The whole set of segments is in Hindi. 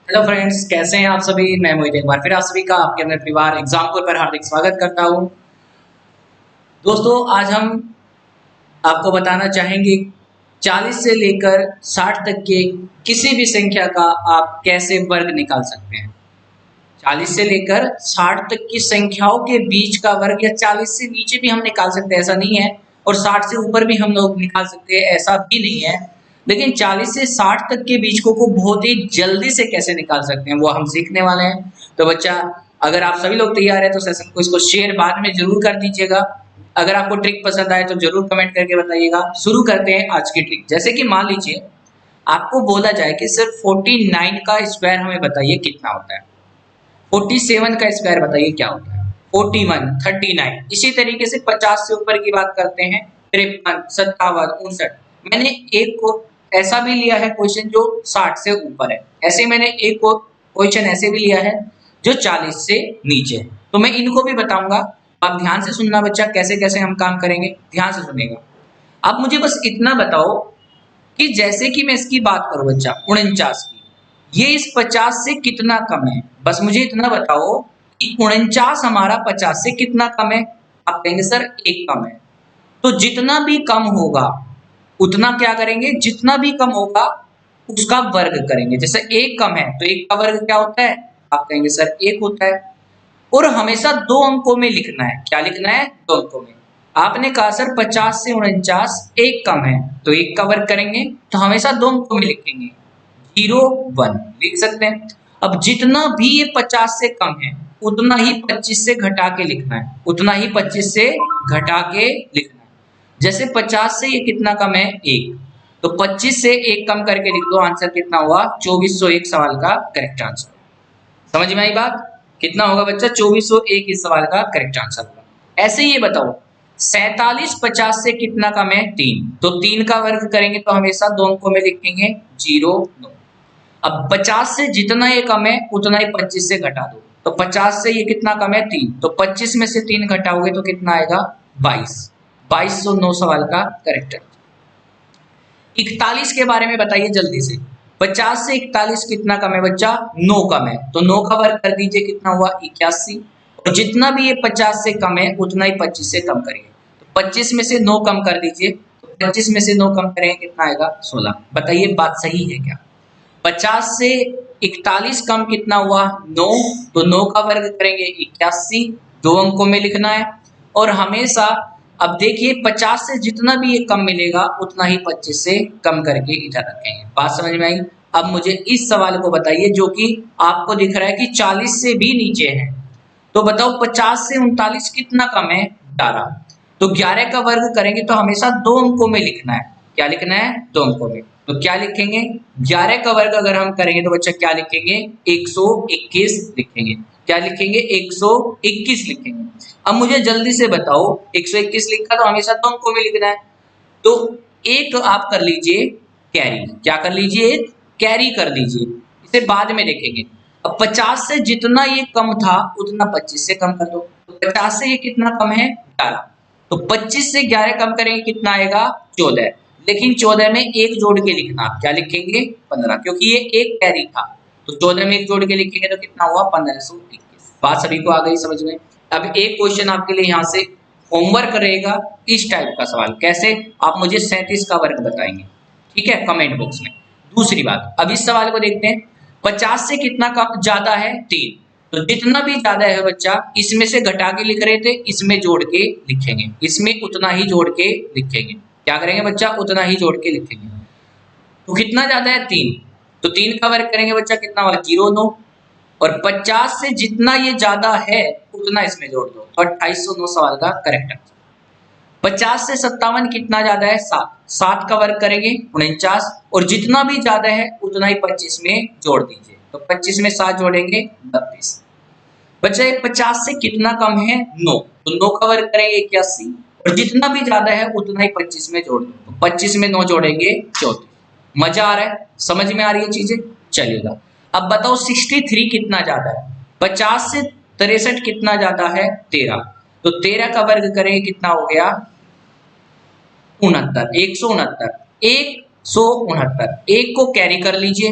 हेलो फ्रेंड्स, कैसे हैं आप सभी। मैं मोहित एक बार फिर आप सभी का आपके अपने परिवार एग्जाम्पल पर हार्दिक स्वागत करता हूं। दोस्तों, आज हम आपको बताना चाहेंगे 40 से लेकर 60 तक के किसी भी संख्या का आप कैसे वर्ग निकाल सकते हैं। 40 से लेकर 60 तक की संख्याओं के बीच का वर्ग, या 40 से नीचे भी हम निकाल सकते हैं ऐसा नहीं है, और 60 से ऊपर भी हम लोग निकाल सकते हैं ऐसा भी नहीं है। लेकिन 40 से 60 तक के बीच को बहुत ही जल्दी से कैसे निकाल सकते हैं वो हम सीखने वाले हैं। तो बच्चा, अगर आप सभी लोग तैयार हैं तो सेशन को इसको शेयर बाद में जरूर कर दीजिएगा। अगर आपको ट्रिक पसंद आए तो जरूर कमेंट करके बताइएगा। शुरू करते हैं आज की ट्रिक। जैसे कि मान लीजिए आपको बोला जाए कि सिर्फ 49 का स्क्वायर हमें बताइए कितना होता है। 47 का स्क्वायर बताइए क्या होता है। 41, 39, इसी तरीके से 50 से ऊपर की बात करते हैं। 53, 57, 59। मैंने एक को ऐसा भी लिया है क्वेश्चन जो 60 से ऊपर है। ऐसे मैंने एक को क्वेश्चन ऐसे भी लिया है जो 40 से नीचे है। तो मैं इनको भी बताऊंगा। आप ध्यान से सुनना बच्चा, कैसे कैसे हम काम करेंगे ध्यान से सुनेगा। आप मुझे बस इतना बताओ कि जैसे कि मैं इसकी बात करूं बच्चा 49 की, ये इस 50 से कितना कम है। बस मुझे इतना बताओ कि 49 हमारा 50 से कितना कम है। आप कहेंगे सर एक कम है। तो जितना भी कम होगा उतना क्या करेंगे, जितना भी कम होगा उसका वर्ग करेंगे। जैसे एक कम है तो एक का वर्ग क्या होता है, आप कहेंगे सर एक होता है। और हमेशा दो अंकों में लिखना है। क्या लिखना है, दो अंकों में। आपने कहा सर 50 से 49 एक कम है तो एक का वर्ग करेंगे, तो हमेशा दो अंकों में लिखेंगे। 0, 1 लिख सकते हैं। अब जितना भी ये 50 से कम है उतना ही 25 से घटा के लिखना है, उतना ही 25 से घटा के लिखना है। जैसे 50 से ये कितना कम है, एक। तो 25 से एक कम करके लिख दो, आंसर कितना हुआ 2401 सवाल का करेक्ट आंसर। समझ में आई बात। कितना होगा बच्चा, 2401 इस सवाल का करेक्ट आंसर होगा। ऐसे ही ये बताओ 47 50 से कितना कम है, 3। तो 3 का वर्ग करेंगे तो हमेशा दो अंकों में लिखेंगे 0, 9। अब 50 से जितना ये कम है उतना ही 25 से घटा दो। तो 50 से ये कितना कम है, 3। तो 25 में से 3 घटाओगे तो कितना आएगा, 22। 2209 सवाल का करेक्ट आंसर। 41 के बारे में बताइए जल्दी से। 50 से 41 कितना कम है बच्चा, 9 कम है। तो 9 का वर्ग कर दीजिए, कितना हुआ 81। और जितना भी ये 50 से कम है उतना ही 25 से कम करिए। तो 25 में से 9 कम कर दीजिए। तो 25 में से 9 कम करेंगे कितना आएगा, 16। बताइए बात सही है क्या। 50 से 41 कम कितना हुआ, 9। तो 9 का वर्ग करेंगे 81, दो अंकों में लिखना है। और हमेशा अब देखिए 50 से जितना भी ये कम मिलेगा उतना ही 25 से कम करके इधर रखेंगे। बात समझ में आई। अब मुझे इस सवाल को बताइए जो कि आपको दिख रहा है कि 40 से भी नीचे है। तो बताओ 50 से 39 कितना कम है, 11। तो 11 का वर्ग करेंगे तो हमेशा दो अंकों में लिखना है। क्या लिखना है, दो अंकों में। तो क्या लिखेंगे, 11 का वर्ग अगर हम करेंगे तो बच्चा क्या लिखेंगे, 121 लिखेंगे। क्या लिखेंगे, 121 लिखेंगे। अब मुझे जल्दी से बताओ 121 लिखा तो हमेशा दो अंकों में लिखना है। तो एक आप कर लीजिए कैरी। क्या कर लीजिए, एक कैरी कर दीजिए, इसे बाद में देखेंगे। अब 50 से जितना ये कम था उतना 25 से कम कर दो। तो 50 से ये कितना कम है, 11। तो 25 से 11 कम करेंगे कितना आएगा, 14। लेकिन 14 में एक जोड़ के लिखना। क्या लिखेंगे, 15, क्योंकि ये एक कैरी था। तो 14 में एक जोड़ के लिखेंगे तो कितना हुआ, 1521। बात सभी को आ गई समझ में। अब एक क्वेश्चन आपके लिए यहाँ से होमवर्क रहेगा इस टाइप का सवाल। कैसे, आप मुझे 37 का वर्ग बताएंगे, ठीक है, कमेंट बॉक्स में। दूसरी बात, अब इस सवाल को देखते हैं। 50 से कितना कम ज्यादा है, 3। तो जितना भी ज्यादा है बच्चा, इसमें से घटा के लिख रहे थे, इसमें जोड़ के लिखेंगे, इसमें उतना ही जोड़ के लिखेंगे। क्या करेंगे बच्चा, उतना ही जोड़ के लिखेंगे। तो कितना ज्यादा है, 3। तो 3 का वर्ग करेंगे बच्चा कितना हुआ, 0, 9। और 50 से जितना ये ज्यादा है उतना इसमें जोड़ दो, तो 2809 सवाल का करेक्ट आंसर। 50 से 57 कितना ज्यादा है, 7। 7 का वर्ग करेंगे 49। और जितना भी ज्यादा है उतना ही 25 में जोड़ दीजिए। तो 25 में 7 जोड़ेंगे 32। बच्चा 50 से कितना कम है, 9। तो 9 का वर्ग करेंगे 81। और जितना भी ज्यादा है उतना ही 25 में जोड़ दो। तो 25 में 9 जोड़ेंगे 34। मजा आ रहा है, समझ में आ रही है चीजें। चलिएगा अब बताओ 63 कितना ज्यादा है। 50 से 63 कितना ज्यादा है, 13। तो 13 का वर्ग करेंगे कितना हो गया, 69, 169, 169। एक को कैरी कर लीजिए,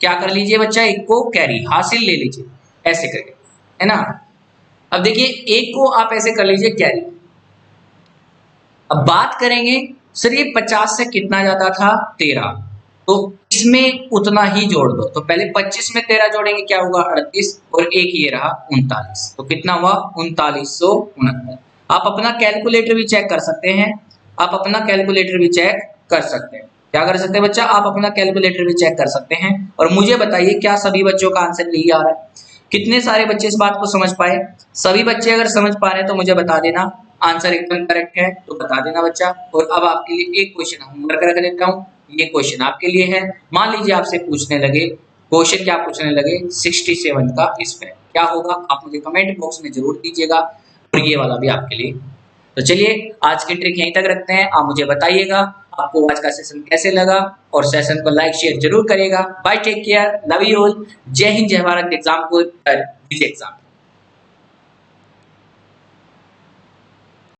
क्या कर लीजिए बच्चा, एक को कैरी हासिल ले लीजिए ऐसे करके, है ना। अब देखिए एक को आप ऐसे कर लीजिए कैरी। अब बात करेंगे सर ये 50 से कितना ज्यादा था, 13, तो इसमें उतना ही जोड़ दो। तो पहले 25 में 13 जोड़ेंगे क्या होगा, 38, और एक ये रहा 39, तो कितना हुआ 3969। आप अपना कैलकुलेटर भी चेक कर सकते हैं, आप अपना कैलकुलेटर भी चेक कर सकते हैं। क्या कर सकते हैं बच्चा, आप अपना कैलकुलेटर भी चेक कर सकते हैं और मुझे बताइए क्या सभी बच्चों का आंसर नहीं आ रहा है। कितने सारे बच्चे इस बात को समझ पाए, सभी बच्चे अगर समझ पा रहे हैं तो मुझे बता देना आंसर एकदम करेक्ट है, तो बता देना बच्चा। और अब आपके लिए एक क्वेश्चन होमवर्क रख देता हूँ, ये क्वेश्चन आपके लिए है। मान लीजिए आपसे पूछने लगे क्वेश्चन, क्या पूछने लगे, 67 का स्क्वायर क्या होगा, आप मुझे कमेंट बॉक्स में जरूर दीजिएगा, और ये वाला भी आपके लिए। तो चलिए आज की ट्रिक यहीं तक रखते हैं, आप मुझे बताइएगा आपको आज का सेशन कैसे लगा, और सेशन को लाइक शेयर जरूर करिएगा। Bye, take care, love you all, जय हिंद जय भारत। एग्जाम को एग्जाम